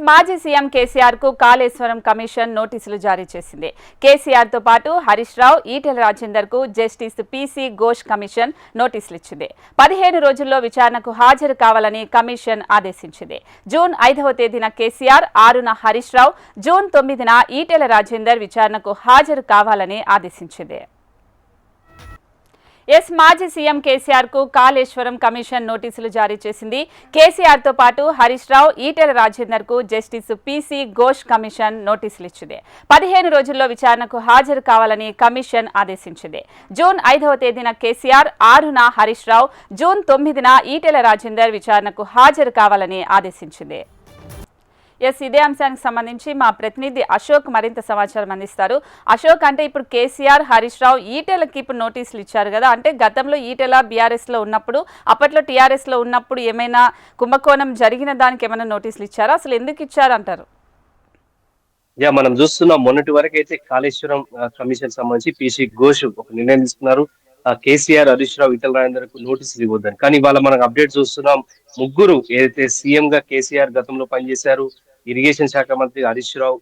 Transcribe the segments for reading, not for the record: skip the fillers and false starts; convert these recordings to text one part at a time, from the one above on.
మాజీ సీఎం కేసీఆర్ కు కాళేశ్వరం కమిషన్ నోటీసులు జారీ చేసింది. కేసీఆర్ తో పాటు హరీష్ రావు, ఈటెల రాజేందర్ కు జస్టిస్ పీసీ ఘోష్ కమిషన్ నోటీసులు ఇచ్చింది. 15 రోజుల్లో విచారణకు హాజరు కావాలని కమిషన్ ఆదేశించింది. జూన్ 5వ తేదీన కేసీఆర్, 6న హరీష్ రావు, జూన్ 9న ఈటెల రాజేందర్ విచారణకు హాజరు కావాలని ఆదేశించింది. మాజీ సీఎం కేసీఆర్ కు కాళేశ్వరం కమిషన్ నోటీసులు జారీ చేసింది. కేసీఆర్ తో పాటు హరీష్ రావు, ఈటెల రాజేందర్ కు జస్టిస్ పీసీ ఘోష్ కమిషన్ నోటీసులు ఇచ్చింది. 15 రోజుల్లో విచారణకు హాజరు కావాలని కమిషన్ ఆదేశించింది. జూన్ 5వ తేదీన కేసీఆర్, 6న హరీష్ రావు, జూన్ 9న ఈటెల రాజేందర్ విచారణకు హాజరు కావాలని ఆదేశించింది. ఇదే అంశానికి సంబంధించి మా ప్రతినిధి అశోక్ మరింత సమాచారం అందిస్తారు. అశోక్, అంటే ఇప్పుడు కేసీఆర్, హరీష్ రావు, ఈటెలకి ఇప్పుడు నోటీసులు ఇచ్చారు కదా, అంటే గతంలో ఈటెల బీఆర్ఎస్ లో ఉన్నప్పుడు, అప్పట్లో టీఆర్ఎస్ లో ఉన్నప్పుడు ఏమైనా కుంభకోణం జరిగిన దానికి ఏమైనా నోటీసులు ఇచ్చారా? అసలు ఎందుకు ఇచ్చారంటారు? మనం చూస్తున్నాం, మొన్నటి వరకు అయితే కాళేశ్వరం కమిషన్ సంబంధించి పీసీ ఘోష్ ఒక నిర్ణయం తీసుకున్నారు. కేసీఆర్, హరీష్ రావు, ఈటెల రాజేందర్కు నోటీసులు ఇవ్వద్దని. కానీ ఇవాళ మనం అప్డేట్ చూస్తున్నాం, ముగ్గురు ఏదైతే సీఎం గా కేసీఆర్ గతంలో పనిచేశారు, ఇరిగేషన్ శాఖ మంత్రి హరీష్ రావు,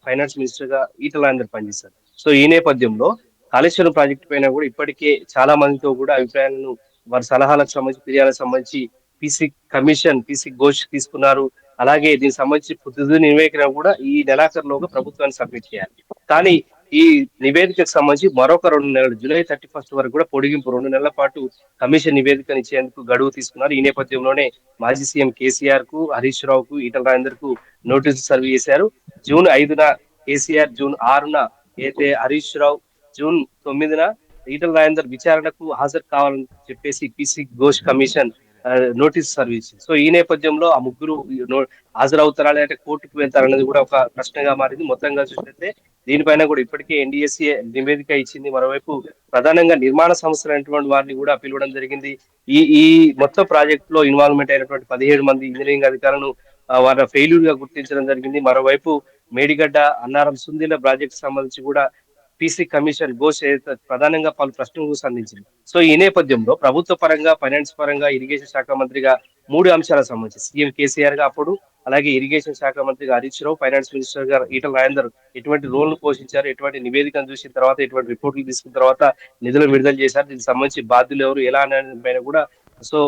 ఫైనాన్స్ మినిస్టర్ గా ఈటెల రాజేందర్ పనిచేశారు. సో ఈ నేపథ్యంలో కాళేశ్వరం ప్రాజెక్టు పైన కూడా ఇప్పటికే చాలా మందితో కూడా అభిప్రాయాలను, వారి సలహాలకు సంబంధించి, ఫిర్యాదులకు సంబంధించి పీసీ ఘోష్ తీసుకున్నారు. అలాగే దీనికి సంబంధించి తుది నివేదిక కూడా ఈ నెలాఖరులోగా ప్రభుత్వాన్ని సబ్మిట్ చేయాలి. కానీ ఈ నివేదికకు సంబంధించి మరొక 2 నెలలు, జూలై 31 వరకు కూడా పొడిగింపు, 2 నెలల పాటు కమిషన్ నివేదికను ఇచ్చేందుకు గడువు తీసుకున్నారు. ఈ నేపథ్యంలోనే మాజీ సీఎం కేసీఆర్ కు, హరీష్ రావుకు, ఈటెల రాజేందర్ కు నోటీసులు సర్వ్ చేశారు. జూన్ 5న కేసీఆర్, జూన్ 6న అయితే హరీష్ రావు, జూన్ 9న ఈటెల రాజేందర్ విచారణకు హాజరు కావాలని చెప్పేసి PC Ghosh commission notice service. So ఈ నేపథ్యంలో ఆ ముగ్గురు హాజరవుతారా లేదంటే కోర్టుకు వెళ్తారనేది కూడా ఒక ప్రశ్నగా మారింది. మొత్తంగా చూసినట్లయితే దీనిపైన కూడా ఇప్పటికే ఎన్డీఎస్ఏ నివేదిక ఇచ్చింది. మరోవైపు ప్రధానంగా నిర్మాణ సంస్థలైనటువంటి వారిని కూడా పిలవడం జరిగింది. ఈ మొత్తం ప్రాజెక్ట్ లో ఇన్వాల్వ్మెంట్ అయినటువంటి 17 మంది ఇంజనీరింగ్ అధికారులను వారి ఫెయిల్యూర్ గా గుర్తించడం జరిగింది. మరోవైపు మేడిగడ్డ, అన్నారం, సుందిల ప్రాజెక్ట్ సంబంధించి కూడా పీసీ కమిషన్ ఘోష్ ప్రధానంగా పలు ప్రశ్నలు సంధించింది. సో ఈ నేపథ్యంలో ప్రభుత్వ పరంగా, ఫైనాన్స్ పరంగా, ఇరిగేషన్ శాఖ మంత్రిగా 3 అంశాలకు సంబంధించి సీఎం కేసీఆర్ గా అప్పుడు, అలాగే ఇరిగేషన్ శాఖ మంత్రిగా హరీష్ రావు, ఫైనాన్స్ మినిస్టర్ గా ఈటెల రాజేందర్ ఎటువంటి రోల్ పోషించారు, ఎటువంటి నివేదికను చూసిన తర్వాత, ఎటువంటి రిపోర్టులు తీసుకున్న తర్వాత నిధులు విడుదల చేశారు, దీనికి సంబంధించి బాధ్యులు ఎవరు, ఎలా అనే పైన కూడా so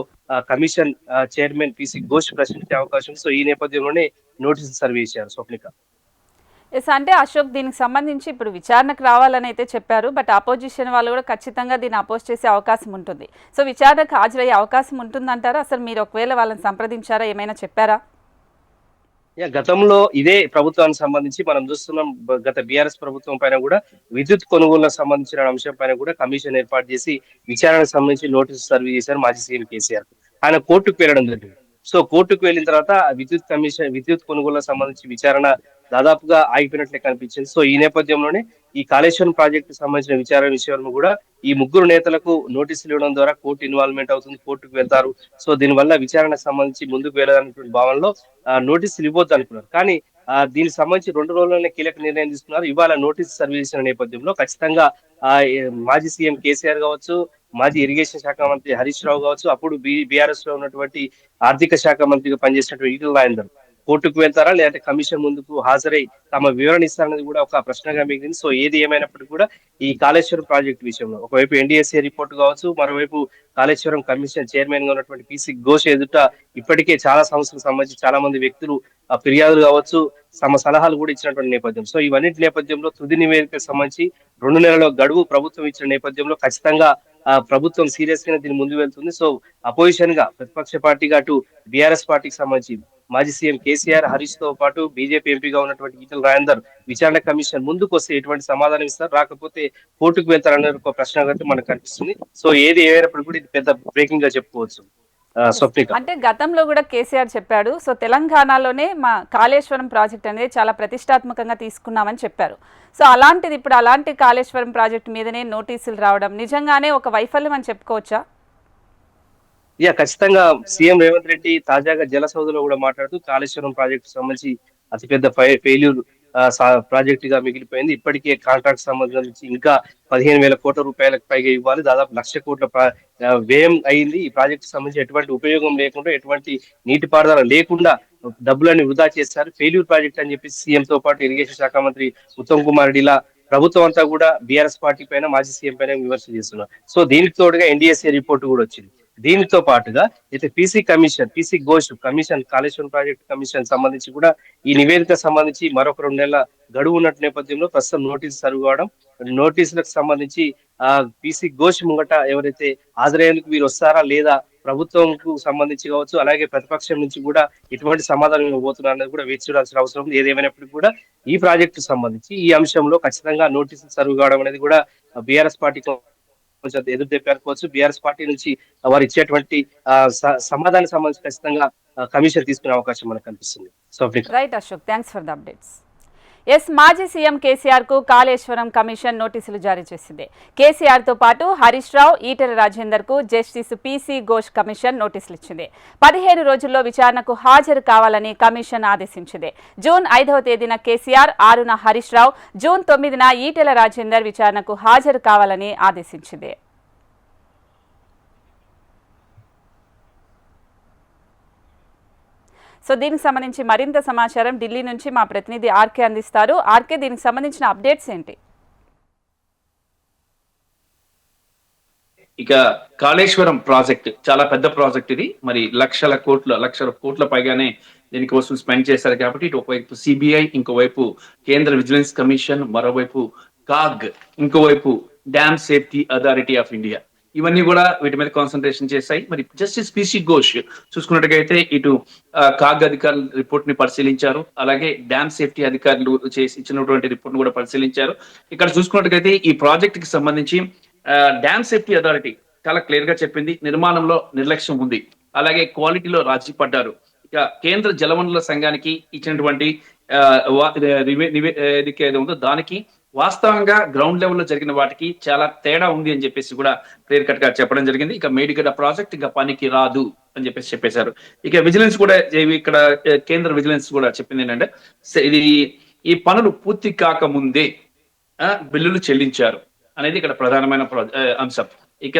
commission chairman PC Ghosh ప్రశ్నించే అవకాశం. సో ఈ నేపథ్యంలోనే నోటీసులు సర్వ్ చేశారు. స్వప్నిక. అంటే అశోక్, దీనికి సంబంధించి ఇప్పుడు విచారణకు రావాలని అయితే చెప్పారు, బట్ అపోజిషన్ వాళ్ళు కూడా ఖచ్చితంగా దీన్ని అపోజ్ చేసే అవకాశం ఉంటుంది. సో విచారణకు హాజరయ్యే అవకాశం ఉంటుందంటారా? అసలు మీరు ఒకవేళ వాళ్ళని సంప్రదించారా, ఏమైనా చెప్పారా? గతంలో ఇదే ప్రభుత్వానికి సంబంధించి మనం చూస్తున్నాం, గత బీఆర్ఎస్ ప్రభుత్వం పైన కూడా విద్యుత్ కొనుగోలుకు సంబంధించిన అంశం పైన కూడా కమిషన్ ఏర్పాటు చేసి విచారణకు సంబంధించి నోటీసు సర్వ్ చేశారు మాజీ సీఎం కేసీఆర్. ఆయన కోర్టుకు వెళ్ళడం జరిగింది. సో కోర్టుకు వెళ్ళిన తర్వాత విద్యుత్ కొనుగోలుకు సంబంధించి విచారణ దాదాపుగా ఆగిపోయినట్లే కనిపించింది. సో ఈ నేపథ్యంలోనే ఈ కాళేశ్వరం ప్రాజెక్టు సంబంధించిన విచారణ విషయంలో కూడా ఈ ముగ్గురు నేతలకు నోటీసులు ఇవ్వడం ద్వారా కోర్టు ఇన్వాల్వ్మెంట్ అవుతుంది, కోర్టుకు వెళ్తారు. సో దీనివల్ల విచారణకు సంబంధించి ముందుకు వెళ్ళాలనేటువంటి భావనలో నోటీసులు ఇవ్వద్దు అనుకున్నారు. కానీ దీనికి సంబంధించి 2 రోజుల్లోనే కీలక నిర్ణయం తీసుకున్నారు. ఇవాళ నోటీసు సర్వ్ చేసిన నేపథ్యంలో ఖచ్చితంగా మాజీ సీఎం కేసీఆర్ కావచ్చు, మాజీ ఇరిగేషన్ శాఖ మంత్రి హరీష్ రావు కావచ్చు, అప్పుడు బీఆర్ఎస్ లో ఉన్నటువంటి ఆర్థిక శాఖ మంత్రిగా పనిచేసినటువంటి ఈటెల రాజేందర్ కోర్టుకు వెళ్తారా లేదంటే కమిషన్ ముందుకు హాజరై తమ వివరణ ఇస్తారనేది కూడా ఒక ప్రశ్నగా మిగిలింది. సో ఏది ఏమైనప్పటికీ కూడా ఈ కాళేశ్వరం ప్రాజెక్టు విషయంలో ఒకవైపు ఎన్డీఎస్ఏ రిపోర్ట్ కావచ్చు, మరోవైపు కాళేశ్వరం కమిషన్ చైర్మన్ గా ఉన్నటువంటి పీసీ ఘోష్ ఎదుట ఇప్పటికే చాలా సంస్థలకు సంబంధించి చాలా మంది వ్యక్తులు ఫిర్యాదులు కావచ్చు, తమ సలహాలు కూడా ఇచ్చినటువంటి నేపథ్యం. సో ఇవన్నింటి నేపథ్యంలో తుది నివేదికకు సంబంధించి 2 నెలల గడువు ప్రభుత్వం ఇచ్చిన నేపథ్యంలో ఖచ్చితంగా ప్రభుత్వం సీరియస్ గా దీన్ని ముందు వెళ్తుంది. సో అపోజిషన్ గా ప్రతిపక్ష పార్టీగా అటు బీఆర్ఎస్ పార్టీకి సంబంధించి మాజీ సీఎం కేసీఆర్, హరీష్ తో పాటు బీజేపీ ఎంపీగా ఉన్నటువంటి ఈటెల రాజేందర్ విచారణ కమిషన్ ముందుకు వస్తే ఎటువంటి సమాధానం ఇస్తారు, రాకపోతే కోర్టుకు వెళ్తారనే ఒక ప్రశ్న మనకు కనిపిస్తుంది. సో ఏది ఏమైనప్పుడు కూడా ఇది పెద్ద బ్రేకింగ్ గా చెప్పుకోవచ్చు. స్వప్నిక, అంటే గతంలో కూడా కేసీఆర్ చెప్పాడు, సో తెలంగాణలోనే మా కాళేశ్వరం ప్రాజెక్ట్ అనేది చాలా ప్రతిష్టాత్మకంగా తీసుకున్నామని చెప్పారు. సో అలాంటిది ఇప్పుడు అలాంటి కాళేశ్వరం ప్రాజెక్ట్ మీదనే నోటీసులు రావడం నిజంగానే ఒక వైఫల్యం అని చెప్పుకోవచ్చా? ఖచ్చితంగా సీఎం రేవంత్ రెడ్డి తాజాగా జలసౌధలో కూడా మాట్లాడుతూ కాళేశ్వరం ప్రాజెక్టు సంబంధించి అతిపెద్ద ఫెయిల్యూర్ ప్రాజెక్ట్ గా మిగిలిపోయింది. ఇప్పటికే కాంట్రాక్ట్ సంబంధించి ఇంకా 15,000 కోట్ల రూపాయలకు పైగా ఇవ్వాలి. దాదాపు 1,00,000 కోట్ల వ్యయం అయింది. ఈ ప్రాజెక్ట్ సంబంధించి ఎటువంటి ఉపయోగం లేకుండా, ఎటువంటి నీటిపారుదల లేకుండా డబ్బులని వృధా చేశారు. ఫెయిల్యూర్ ప్రాజెక్ట్ అని చెప్పి సీఎం తో పాటు ఇరిగేషన్ శాఖ మంత్రి ఉత్తమ్ కుమార్ రెడ్డి ఇలా ప్రభుత్వం అంతా కూడా బీఆర్ఎస్ పార్టీ పైన, మాజీ సీఎం పైన విమర్శ చేస్తున్నారు. సో దీనికి తోడుగా ఎన్డీఎస్ఏ రిపోర్ట్ కూడా వచ్చింది. దీనితో పాటుగా అయితే PC Ghosh commission, Kaleshwaram project commission సంబంధించి కూడా ఈ నివేదిక సంబంధించి మరొక 2 నెలల గడువు ఉన్నట్టు నేపథ్యంలో ప్రస్తుతం నోటీసు సర్వ్ కావడం, నోటీసులకు సంబంధించి పీసీ ఘోష్ ముంగట ఎవరైతే హాజరయ్యేందుకు వీరు వస్తారా లేదా, ప్రభుత్వంకు సంబంధించి కావచ్చు, అలాగే ప్రతిపక్షం నుంచి కూడా ఇటువంటి సమాధానం ఇవ్వబోతున్నారు అనేది కూడా వేచి చూడాల్సిన అవసరం ఉంది. ఏదేమైనప్పటికీ కూడా ఈ ప్రాజెక్టు సంబంధించి ఈ అంశంలో ఖచ్చితంగా నోటీసులు సర్వ్ కావడం అనేది కూడా బీఆర్ఎస్ పార్టీ కొంచెం ఎదురు తెప్పారుకోవచ్చు. బీఆర్ఎస్ పార్టీ నుంచి వారు ఇచ్చేటువంటి సమాధానం సంబంధించి ఖచ్చితంగా కమిషన్ తీసుకునే అవకాశం మనకు కనిపిస్తుంది. So right Ashok, thanks for the updates. మాజీ సీఎం కేసీఆర్ కు కాళేశ్వరం కమిషన్ నోటీసులు జారీ చేసింది. కేసీఆర్ తో పాటు హరీష్ రావు, ఈటెల రాజేందర్ కు జస్టిస్ పీసీ ఘోష్ కమిషన్ నోటీసులు ఇచ్చింది. 15 రోజుల్లో విచారణకు హాజరు కావాలని కమిషన్ ఆదేశించింది. జూన్ 5వ తేదీన కేసీఆర్, 6న హరీష్ రావు, జూన్ 9న ఈటెల రాజేందర్ విచారణకు హాజరు కావాలని ఆదేశించింది. సో దీనికి సంబంధించి మరింత సమాచారం ఢిల్లీ నుంచి మా ప్రతినిధి ఆర్కే అందిస్తారు. ఆర్కే, దీనికి సంబంధించిన అప్డేట్స్ ఏంటి? ఇక కాళేశ్వరం ప్రాజెక్ట్ చాలా పెద్ద ప్రాజెక్ట్ ఇది. మరి లక్షల కోట్ల పైగానే దీనికోసం స్పెండ్ చేశారు కాబట్టి ఇటు ఒకవైపు సిబిఐ, ఇంకోవైపు కేంద్ర విజిలెన్స్ కమిషన్, మరోవైపు కాగ్, ఇంకోవైపు dam safety authority of India, ఇవన్నీ కూడా వీటి మీద కాన్సన్ట్రేషన్ చేశాయి. మరి జస్టిస్ పీసీ ఘోష్ చూసుకున్నట్టుగైతే ఇటు కాగ్ అధికారులు రిపోర్ట్ ని పరిశీలించారు, అలాగే డ్యామ్ సేఫ్టీ అధికారులు చేసి ఇచ్చినటువంటి రిపోర్ట్ ను కూడా పరిశీలించారు. ఇక్కడ చూసుకున్నట్టుగైతే ఈ ప్రాజెక్ట్ కి సంబంధించి డ్యామ్ సేఫ్టీ అథారిటీ చాలా క్లియర్ గా చెప్పింది, నిర్మాణంలో నిర్లక్ష్యం ఉంది, అలాగే క్వాలిటీలో రాజీ పడ్డారు. ఇక కేంద్ర జలవనరుల సంఘానికి ఇచ్చినటువంటి నివేదిక ఏదో ఉందో దానికి వాస్తవంగా గ్రౌండ్ లెవెల్లో జరిగిన వాటికి చాలా తేడా ఉంది అని చెప్పేసి కూడా క్లియర్ కట్ గా చెప్పడం జరిగింది. ఇక మేడిగడ్డ ప్రాజెక్ట్ ఇంకా పనికి రాదు అని చెప్పేశారు. ఇక విజిలెన్స్ కూడా ఇక్కడ కేంద్ర విజిలెన్స్ కూడా చెప్పింది ఏంటంటే ఈ పనులు పూర్తి కాకముందే బిల్లులు చెల్లించారు అనేది ఇక్కడ ప్రధానమైన అంశం. ఇక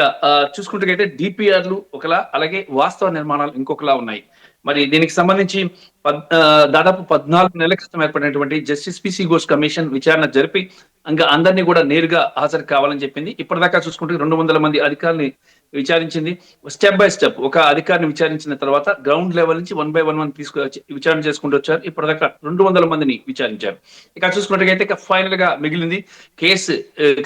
చూసుకుంటే డిపిఆర్లు ఒకలా, అలాగే వాస్తవ నిర్మాణాలు ఇంకొకలా ఉన్నాయి. మరి దీనికి సంబంధించి దాదాపు 14 నెలల క్రితం ఏర్పడినటువంటి జస్టిస్ పీసీ ఘోష్ కమిషన్ విచారణ జరిపి ఇంకా అందరినీ కూడా నేరుగా హాజరు కావాలని చెప్పింది. ఇప్పటిదాకా చూసుకుంటే 200 మంది అధికారుల్ని విచారించింది. స్టెప్ బై స్టెప్ ఒక అధికారిని విచారించిన తర్వాత గ్రౌండ్ లెవెల్ నుంచి 1 by 1 తీసుకొచ్చి విచారణ చేసుకుంటూ వచ్చారు. ఇప్పటిదాకా 200 మందిని విచారించారు. ఇక చూసుకున్నట్టుగైతే ఇక ఫైనల్ గా మిగిలింది కేసు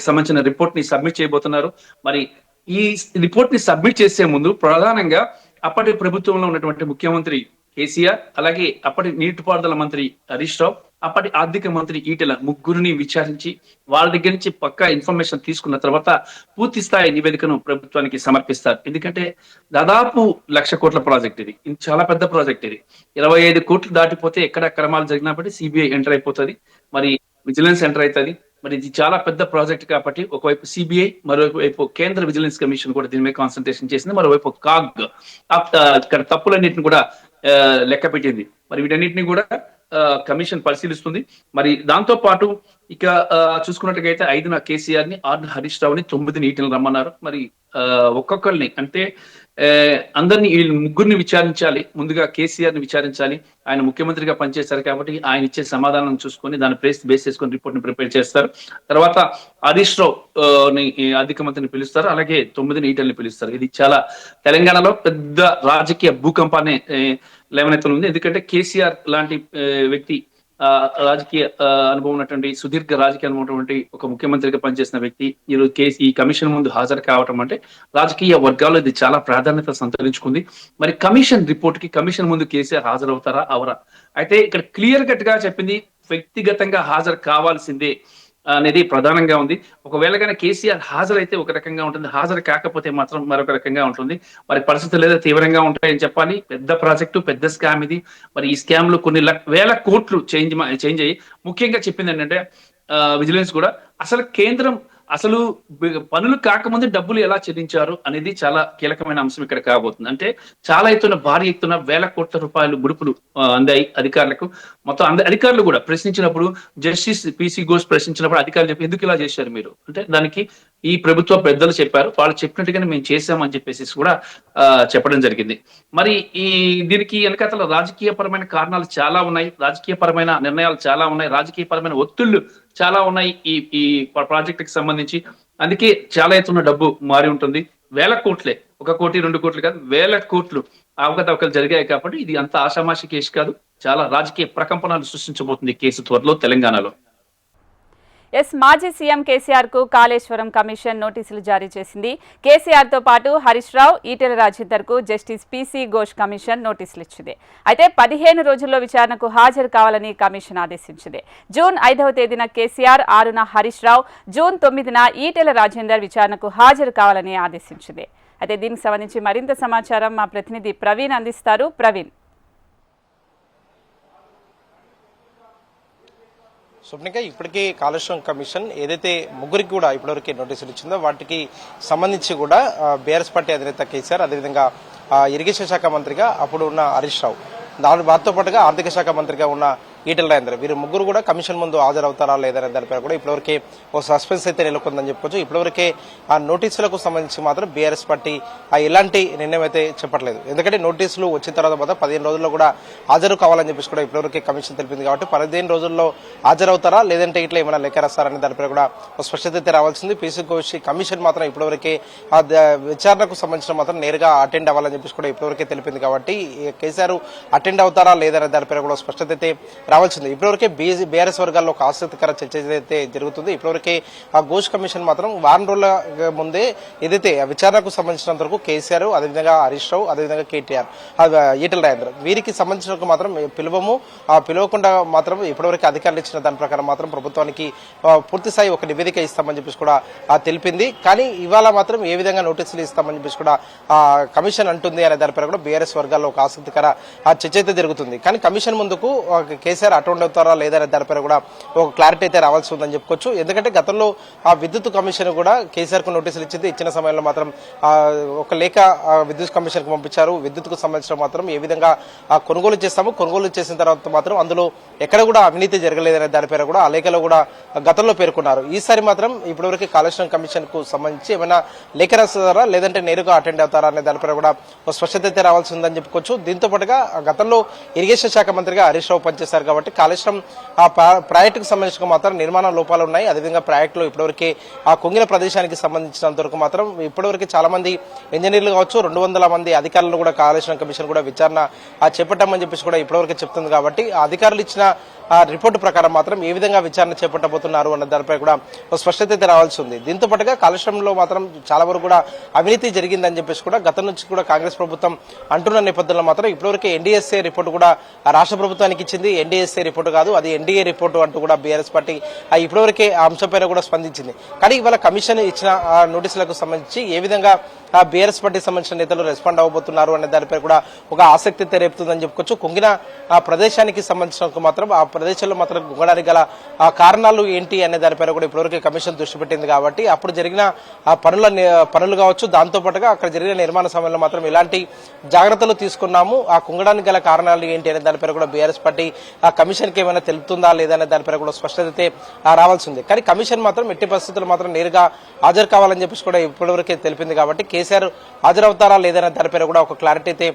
సంబంధించిన రిపోర్ట్ ని సబ్మిట్ చేయబోతున్నారు. మరి ఈ రిపోర్ట్ ని సబ్మిట్ చేసే ముందు ప్రధానంగా అప్పటి ప్రభుత్వంలో ఉన్నటువంటి ముఖ్యమంత్రి కేసీఆర్, అలాగే అప్పటి నీటిపారుదల మంత్రి హరీష్ రావు, అప్పటి ఆర్థిక మంత్రి ఈటెల, ముగ్గురిని విచారించి వాళ్ళ దగ్గర నుంచి పక్కా ఇన్ఫర్మేషన్ తీసుకున్న తర్వాత పూర్తి స్థాయి నివేదికను ప్రభుత్వానికి సమర్పిస్తారు. ఎందుకంటే దాదాపు 1,00,000 కోట్ల ప్రాజెక్ట్ ఇది చాలా పెద్ద ప్రాజెక్ట్ ఇది. 25 కోట్లు దాటిపోతే ఎక్కడ క్రమాలు జరిగినప్పటికీ సిబిఐ ఎంటర్ అయిపోతుంది, మరి విజిలెన్స్ ఎంటర్ అవుతుంది. మరి ఇది చాలా పెద్ద ప్రాజెక్ట్ కాబట్టి ఒకవైపు సిబిఐ, మరోవైపు కేంద్ర విజిలెన్స్ కమిషన్ కూడా దీని మీద కాన్సన్ట్రేషన్ చేసింది, మరోవైపు కాగ్ ఇక్కడ తప్పులన్నింటిని కూడా లెక్క పెట్టింది. మరి వీటన్నిటిని కూడా కమిషన్ పరిశీలిస్తుంది. మరి దాంతో పాటు ఇక చూసుకున్నట్టుగైతే 5న కేసీఆర్ ని, 6న హరీష్ రావుని, 9ని ఈటెలను రమ్మన్నారు. మరి ఒక్కొక్కరిని అంటే అందరినీ ఈ ముగ్గురిని విచారించాలి. ముందుగా కేసీఆర్ ని విచారించాలి. ఆయన ముఖ్యమంత్రిగా పనిచేశారు కాబట్టి ఆయన ఇచ్చే సమాధానం చూసుకొని దాన్ని బేస్ చేసుకొని రిపోర్ట్ ని ప్రిపేర్ చేస్తారు. తర్వాత హరీష్ రావు ఆర్థిక మంత్రిని పిలుస్తారు, అలాగే 9ని ఈటెల్ని పిలుస్తారు. ఇది చాలా తెలంగాణలో పెద్ద రాజకీయ భూకంపాన్ని లేవనెత్తనుంది. ఎందుకంటే కేసీఆర్ లాంటి వ్యక్తి రాజకీయ అనుభవం ఉన్నటువంటి, సుదీర్ఘ రాజకీయ అనుభవం ఉన్నటువంటి ఒక ముఖ్యమంత్రిగా పనిచేసిన వ్యక్తి ఈరోజు ఈ కమిషన్ ముందు హాజరు కావటం అంటే రాజకీయ వర్గాల్లో ఇది చాలా ప్రాధాన్యత సంతరించుకుంది. మరి కమిషన్ రిపోర్ట్ కి కమిషన్ ముందు కేసీఆర్ హాజరవుతారా అవరా? అయితే ఇక్కడ క్లియర్ కట్ గా చెప్పింది వ్యక్తిగతంగా హాజరు కావాల్సిందే అనేది ప్రధానంగా ఉంది. ఒకవేళ కానీ కేసీఆర్ హాజరైతే ఒక రకంగా ఉంటుంది, హాజరు కాకపోతే మాత్రం మరొక రకంగా ఉంటుంది. మరి పరిస్థితులు ఏదో తీవ్రంగా ఉంటాయని చెప్పాలి. పెద్ద ప్రాజెక్టు, పెద్ద స్కామ్ ఇది. మరి ఈ స్కామ్ లో కొన్ని వేల కోట్లు చేంజ్ అయ్యి ముఖ్యంగా చెప్పింది ఏంటంటే విజిలెన్స్ కూడా అసలు కేంద్రం అసలు పనులు కాకముందే డబ్బులు ఎలా చెల్లించారు అనేది చాలా కీలకమైన అంశం ఇక్కడ కాబోతుంది. అంటే చాలా ఎత్తున భారీ ఎత్తున వేల కోట్ల రూపాయలు ముడుపులు అందాయి అధికారులకు. మొత్తం అధికారులు కూడా ప్రశ్నించినప్పుడు, జస్టిస్ పిసి ఘోష్ ప్రశ్నించినప్పుడు అధికారులు చెప్పి ఎందుకు ఇలా చేశారు మీరు అంటే, దానికి ఈ ప్రభుత్వ పెద్దలు చెప్పారు, వాళ్ళు చెప్పినట్టుగానే మేము చేశామని చెప్పేసి కూడా చెప్పడం జరిగింది. మరి దీనికి వెనకాతల రాజకీయపరమైన కారణాలు చాలా ఉన్నాయి, రాజకీయపరమైన నిర్ణయాలు చాలా ఉన్నాయి, రాజకీయపరమైన ఒత్తిళ్లు చాలా ఉన్నాయి ఈ ప్రాజెక్ట్ కి సంబంధించి. అందుకే చాలా ఎత్తున డబ్బు మారి ఉంటుంది. వేల కోట్లే, 1 కోటి 2 కోట్లు కాదు, వేల కోట్లు అవకతవకలు జరిగాయి. కాబట్టి ఇది అంత ఆషామాషి కేసు కాదు, చాలా రాజకీయ ప్రకంపనలు సృష్టించబోతుంది కేసు త్వరలో తెలంగాణలో. మాజీ సీఎం కేసీఆర్ కు కాళేశ్వరం కమిషన్ నోటీసులు జారీ చేసింది. కేసీఆర్ తో పాటు హరీష్ రావు, ఈటెల రాజేందర్ కు జస్టిస్ పిసి ఘోష్ కమిషన్ నోటీసులు ఇచ్చింది. అయితే 15 రోజుల్లో విచారణకు హాజరు కావాలని కమిషన్ ఆదేశించింది. జూన్ 5వ తేదీన కేసీఆర్, 6న హరీష్ రావు, జూన్ 9న ఈటెల రాజేందర్ విచారణకు హాజరు కావాలని ఆదేశించింది. అయితే దీనికి సంబంధించి మరింత సమాచారం మా ప్రతినిధి ప్రవీణ్ అందిస్తారు. ప్రవీణ్. స్వప్నిక, ఇప్పటికే కాళేశ్వరం కమిషన్ ఏదైతే ముగ్గురికి కూడా ఇప్పటివరకు నోటీసులు ఇచ్చిందో వాటికి సంబంధించి కూడా బీఆర్ఎస్ పార్టీ అధినేత కేసీఆర్, అదేవిధంగా ఇరిగేషన్ శాఖ మంత్రిగా అప్పుడు ఉన్న హరీష్ రావు, వారితో పాటుగా ఆర్థిక శాఖ మంత్రిగా ఉన్న ఈటెల రాజేందర్, వీరు ముగ్గురు కూడా కమిషన్ ముందు హాజరవుతారా లేదనే దానిపై కూడా ఇప్పటివరకే ఒక సస్పెన్స్ అయితే నెలకొందని చెప్పుకోవచ్చు. ఇప్పటివరకే ఆ నోటీసులకు సంబంధించి మాత్రం బీఆర్ఎస్ పార్టీ ఎలాంటి నిర్ణయం అయితే చెప్పట్లేదు. ఎందుకంటే నోటీసులు వచ్చిన తర్వాత మాత్రం 15 రోజుల్లో కూడా హాజరు కావాలని చెప్పేసి కూడా ఇప్పటివరకే కమిషన్ తెలిపింది. కాబట్టి 15 రోజుల్లో హాజరవుతారా లేదంటే ఇట్లా ఏమైనా లెక్క రాస్తారనే దానిపై కూడా ఒక స్పష్టత అయితే రావాల్సింది. పీసీ ఘోష్ కమిషన్ మాత్రం ఇప్పటివరకే విచారణకు సంబంధించిన మాత్రం నేరుగా అటెండ్ అవ్వాలని చెప్పేసి కూడా ఇప్పటివరకే తెలిపింది. కాబట్టి కేసీఆర్ అటెండ్ అవుతారా లేదనే దానిపై కూడా స్పష్టత అయితే రావాల్సింది. ఇప్పటివరకే బీఆర్ఎస్ వర్గాల్లో ఒక ఆసక్తికర చర్చ అయితే జరుగుతుంది. ఇప్పటివరకే ఆ ఘోష్ కమిషన్ మాత్రం వారం రోజుల ముందే ఏదైతే విచారణకు సంబంధించినంత వరకు కేసీఆర్, అదేవిధంగా హరీష్ రావు, అదేవిధంగా కేటీఆర్, ఈటెల రాజేందర్ వీరికి సంబంధించిన మాత్రం పిలవకుండా మాత్రం ఇప్పటివరకు అధికారులు ఇచ్చిన దాని ప్రకారం మాత్రం ప్రభుత్వానికి పూర్తి స్థాయి ఒక నివేదిక ఇస్తామని చెప్పేసి కూడా తెలిపింది. కానీ ఇవాళ మాత్రం ఏ విధంగా నోటీసులు ఇస్తామని చెప్పేసి కూడా కమిషన్ అంటుంది అనే దానిపై కూడా బీఆర్ఎస్ వర్గాల్లో ఒక ఆసక్తికర చర్చ అయితే జరుగుతుంది. కానీ కమిషన్ ముందుకు కేసీఆర్ అటెండ్ అవుతారా లేదనే దానిపై కూడా ఒక క్లారిటీ అయితే రావాల్సి ఉందని చెప్పుకోవచ్చు. ఎందుకంటే గతంలో ఆ విద్యుత్ కమిషన్ కూడా కేసీఆర్ కు నోటీసులు ఇచ్చింది. ఇచ్చిన సమయంలో మాత్రం ఒక లేఖ విద్యుత్ కమిషన్ కు పంపించారు. విద్యుత్ కు సంబంధించిన మాత్రం ఏ విధంగా కొనుగోలు చేస్తాము, కొనుగోలు చేసిన తర్వాత మాత్రం అందులో ఎక్కడ కూడా అవినీతి జరగలేదనే దానిపై కూడా ఆ లేఖలో కూడా గతంలో పేర్కొన్నారు. ఈసారి మాత్రం ఇప్పటివరకు కాళేశ్వరం కమిషన్ కు సంబంధించి ఏమైనా లేఖ రాస్తారా లేదంటే నేరుగా అటెండ్ అవుతారా అనే దానిపై కూడా ఒక స్పష్టత అయితే రావాల్సి ఉందని చెప్పుకోవచ్చు. దీంతో పాటుగా గతంలో ఇరిగేషన్ శాఖ మంత్రిగా హరీష్ రావు పనిచేశారు. కాబట్టి కాళేశ్వరం ఆ ప్రాజెక్టుకు సంబంధించిన మాత్రం నిర్మాణ లోపాలు ఉన్నాయి. అదేవిధంగా ప్రాజెక్టులో ఇప్పటివరకే ఆ కుంగిన ప్రదేశానికి సంబంధించినంత వరకు మాత్రం ఇప్పటివరకు చాలా మంది ఇంజనీర్లు కావచ్చు, 200 మంది అధికారులను కూడా కాళేశ్వరం కమిషన్ కూడా విచారణ చేపట్టామని చెప్పేసి కూడా ఇప్పటివరకు చెప్తుంది. కాబట్టి ఆ అధికారులు ఇచ్చిన ఆ రిపోర్టు ప్రకారం మాత్రం ఏ విధంగా విచారణ చేపట్టబోతున్నారు అన్న దానిపై కూడా స్పష్టత అయితే రావాల్సి ఉంది. దీంతో పాటుగా కాళేశ్వరంలో మాత్రం చాలా వరకు కూడా అవినీతి జరిగిందని చెప్పేసి కూడా గతం నుంచి కూడా కాంగ్రెస్ ప్రభుత్వం అంటున్న నేపథ్యంలో మాత్రం ఇప్పటివరకు ఎన్డీఎస్ఏ రిపోర్టు కూడా రాష్ట్ర ప్రభుత్వానికి ఇచ్చింది. ఎన్డీఎస్ఏ రిపోర్టు కాదు, అది ఎన్డీఏ రిపోర్టు అంటూ కూడా బీఆర్ఎస్ పార్టీ ఇప్పటివరకే ఆ అంశంపైన కూడా స్పందించింది. కానీ ఇవాళ కమిషన్ ఇచ్చిన నోటీసులకు సంబంధించి ఏ విధంగా బీఆర్ఎస్ పార్టీ సంబంధించిన నేతలు రెస్పాండ్ అవ్వబోతున్నారు అనే దానిపై కూడా ఒక ఆసక్తి రేపుతుందని చెప్పుకోవచ్చు. కుంగిన ఆ ప్రదేశానికి సంబంధించిన మాత్రం ఆ ప్రదేశంలో మాత్రం గుంగడానికి గల కారణాలు ఏంటి అనే దానిపైన కూడా ఇప్పటివరకు కమిషన్ దృష్టి పెట్టింది. కాబట్టి అప్పుడు జరిగిన ఆ పనులు కావచ్చు, దాంతో పాటుగా అక్కడ జరిగిన నిర్మాణ సమయంలో మాత్రం ఎలాంటి జాగ్రత్తలు తీసుకున్నాము, ఆ కుంగడానికి గల కారణాలు ఏంటి అనే దానిపై కూడా బీఆర్ఎస్ పార్టీ ఆ కమిషన్ కి ఏమైనా తెలుపుతుందా లేదా అనే దానిపై కూడా స్పష్టత అయితే రావాల్సి ఉంది. కానీ కమిషన్ మాత్రం ఎట్టి పరిస్థితుల్లో మాత్రం నేరుగా హాజరు కావాలని చెప్పేసి కూడా ఇప్పటివరకే తెలిపింది. కాబట్టి కేసీఆర్ హాజరవుతారా లేదనే దానిపై కూడా ఒక క్లారిటీ అయితే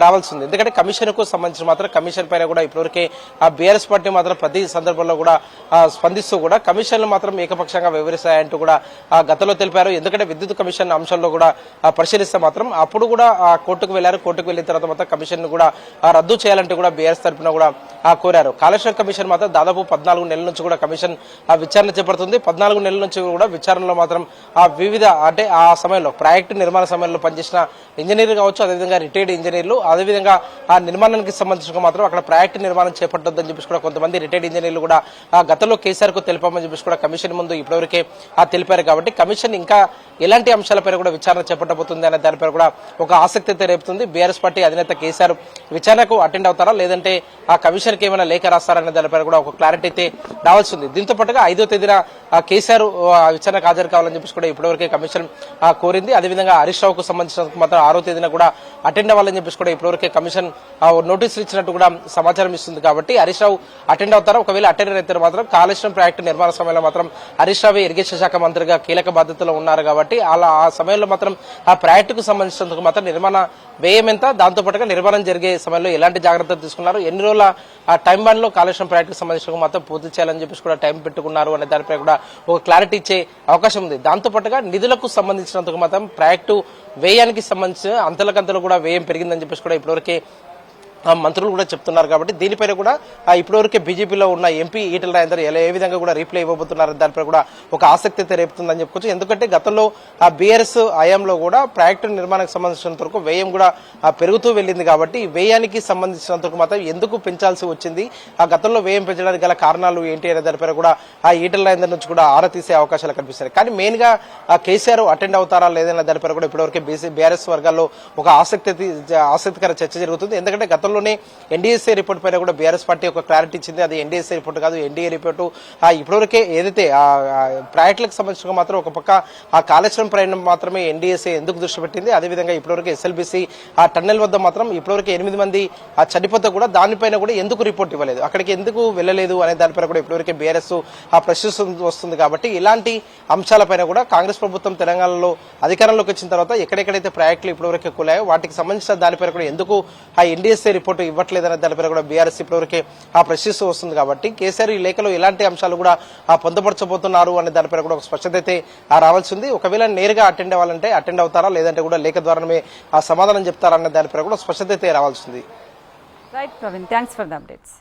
రావాల్సి ఉంది. ఎందుకంటే కమిషన్ కు సంబంధించి మాత్రం కమిషన్ పైన కూడా ఇప్పటివరకే ఆ బీఆర్ఎస్ పార్టీ మాత్రం ప్రతి సందర్భంలో కూడా స్పందిస్తూ కూడా కమిషన్లు మాత్రం ఏకపక్షంగా వివరిస్తాయంటూ కూడా గతంలో తెలిపారు. ఎందుకంటే విద్యుత్ కమిషన్ అంశంలో కూడా పరిశీలిస్తే మాత్రం అప్పుడు కూడా కోర్టుకు వెళ్లారు. కోర్టుకు వెళ్లిన తర్వాత మాత్రం కమిషన్ కూడా రద్దు చేయాలంటూ కూడా బీఆర్ఎస్ తరఫున కూడా కోరారు. కాళేశ్వరం కమిషన్ మాత్రం దాదాపు 14 నెలల నుంచి కూడా కమిషన్ విచారణ చేపడుతుంది. 14 నెలల నుంచి కూడా విచారణలో మాత్రం వివిధ అంటే ఆ సమయంలో ప్రాజెక్టు నిర్మాణ సమయంలో పనిచేసిన ఇంజనీర్లు కావచ్చు, అదేవిధంగా రిటైర్డ్ ఇంజనీర్లు, అదేవిధంగా ఆ నిర్మాణానికి సంబంధించిన మాత్రం అక్కడ ప్రాజెక్టు నిర్మాణం చేపట్టొద్దని చెప్పేసి కూడా కొంతమంది రిటైర్డ్ ఇంజనీర్లు కూడా గతంలో కేసీఆర్ కు తెలిపామని చెప్పేసి కూడా కమిషన్ ముందు ఇప్పటివరకే తెలిపారు. కాబట్టి కమిషన్ ఇంకా ఎలాంటి అంశాలపై కూడా విచారణ చేపట్టబోతుంది అనే దానిపై కూడా ఒక ఆసక్తి అయితే రేపుతుంది. బీఆర్ఎస్ పార్టీ అధినేత కేసీఆర్ విచారణకు అటెండ్ అవుతారా లేదంటే ఆ కమిషన్ కి ఏమైనా లేఖ రాస్తారనే దానిపై కూడా ఒక క్లారిటీ అయితే రావాల్సి ఉంది. దీంతో పాటుగా 5వ తేదీన కేసీఆర్ విచారణకు హాజరు కావాలని చెప్పేసి కూడా ఇప్పటివరకే కమిషన్ కోరింది. అదేవిధంగా హరీష్ రావుకు సంబంధించిన మాత్రం 6వ తేదీన కూడా అటెండ్ అవ్వాలని చెప్పేసి కూడా ఇప్పటివరకే కమిషన్ నోటీసులు ఇచ్చినట్టు కూడా సమాచారం ఇస్తుంది. కాబట్టి హరీష్ రావు అటెండ్ అవుతారా? ఒకవేళ అటెండ్ అయితే మాత్రం కాళేశ్వరం ప్రాజెక్టు నిర్మాణ సమయంలో మాత్రం హరీష్ రావు ఇరిగేషన్ శాఖ మంత్రిగా కీలక బాధ్యతలో ఉన్నారు. కాబట్టి అలా ఆ సమయంలో మాత్రం ఆ ప్రాజెక్టుకు సంబంధించినందుకు మాత్రం నిర్మాణ వ్యయం ఎంత, దాంతో పాటుగా నిర్మాణం జరిగే సమయంలో ఎలాంటి జాగ్రత్తలు తీసుకున్నారు, ఎన్ని రోజుల ఆ టైం బాండ్ లో కాళేశ్వరం ప్రాజెక్టుకు సంబంధించిన మాత్రం పూర్తి చేయాలని చెప్పేసి కూడా టైం పెట్టుకున్నారు అనే దానిపై కూడా ఒక క్లారిటీ ఇచ్చే అవకాశం ఉంది. దాంతో పాటుగా నిధులకు సంబంధించినందుకు మాత్రం ప్రాజెక్టు వ్యయానికి సంబంధించిన అంతలకంతలు కూడా వ్యయం పెరిగిందని చెప్పేసి కూడా ఇప్పటివరకే మంత్రులు కూడా చెప్తున్నారు. కాబట్టి దీనిపైన కూడా ఇప్పటివరకే బీజేపీలో ఉన్న ఎంపీ ఈటెల రాజేందర్ ఏ విధంగా కూడా రీప్లై ఇవ్వబోతున్నారు దానిపై కూడా ఒక ఆసక్తి అయితే రేపుతుందని చెప్పుకోవచ్చు. ఎందుకంటే గతంలో బీఆర్ఎస్ హయాంలో కూడా ప్రాజెక్టు నిర్మాణానికి సంబంధించినంత వరకు వ్యయం కూడా పెరుగుతూ వెళ్ళింది. కాబట్టి వ్యయానికి సంబంధించినంత వరకు మాత్రం ఎందుకు పెంచాల్సి వచ్చింది, ఆ గతంలో వ్యయం పెంచడానికి గల కారణాలు ఏంటి అనే దానిపై కూడా ఈటెల రాజేందర్ నుంచి కూడా ఆరా తీసే అవకాశాలు కనిపిస్తాయి. కానీ మెయిన్ గా కేసీఆర్ అటెండ్ అవుతారా లేదన్న దానిపై కూడా ఇప్పటివరకే బీఆర్ఎస్ వర్గాల్లో ఒక ఆసక్తికర చర్చ జరుగుతుంది. ఎందుకంటే గతంలో ఎన్డీఎస్ఏ రిపోర్ట్ పైన కూడా బీఆర్ఎస్ పార్టీ ఒక క్లారిటీ ఇచ్చింది. అది ఎన్డీఎస్ఏ రిపోర్ట్ కాదు, ఎన్డీఏ రిపోర్టు. ఇప్పటివరకే ఏదైతే ప్రాజెక్టులకు సంబంధించిన మాత్రం ఒక పక్క ఆ కాళేశ్వరం ప్రయాణం మాత్రమే ఎన్డీఎస్ఏ ఎందుకు దృష్టి పెట్టింది, అదేవిధంగా ఇప్పటివరకు ఎస్ఎల్బీసీ ఆ టన్నెల్ వద్ద మాత్రం ఇప్పటివరకు 8 మంది చనిపోతే కూడా దానిపైన కూడా ఎందుకు రిపోర్ట్ ఇవ్వలేదు, అక్కడికి ఎందుకు వెళ్ళలేదు అనే దానిపైన కూడా ఇప్పటివరకే బీఆర్ఎస్ ప్రశ్నిస్తూ వస్తుంది. కాబట్టి ఇలాంటి అంశాలపైన కూడా కాంగ్రెస్ ప్రభుత్వం తెలంగాణలో అధికారంలోకి వచ్చిన తర్వాత ఎక్కడెక్కడైతే ప్రాజెక్టులు ఇప్పటివరకే కూలాయో వాటికి సంబంధించిన దానిపైన కూడా ఎందుకు ఆ ఎన్డీఎస్ఏ రిపోర్టు ఇవ్వట్లేదనే దానిపై కూడా బీఆర్ఎస్ ఇప్పటివరకే ప్రశ్నిస్తూ వస్తుంది. కాబట్టి కేసీఆర్ ఈ లేఖలో ఎలాంటి అంశాలు కూడా పొందుపరచబోతున్నారు అనే దానిపై కూడా ఒక స్పష్టత అయితే రావాల్సి ఉంది. ఒకవేళ నేరుగా అటెండ్ అవ్వాలంటే అటెండ్ అవుతారా లేదంటే కూడా లేఖ ద్వారానే సమాధానం చెప్తారా అనే దానిపై కూడా స్పష్టత అయితే రావాల్సి ఉంది. Right Praveen, thanks for the updates.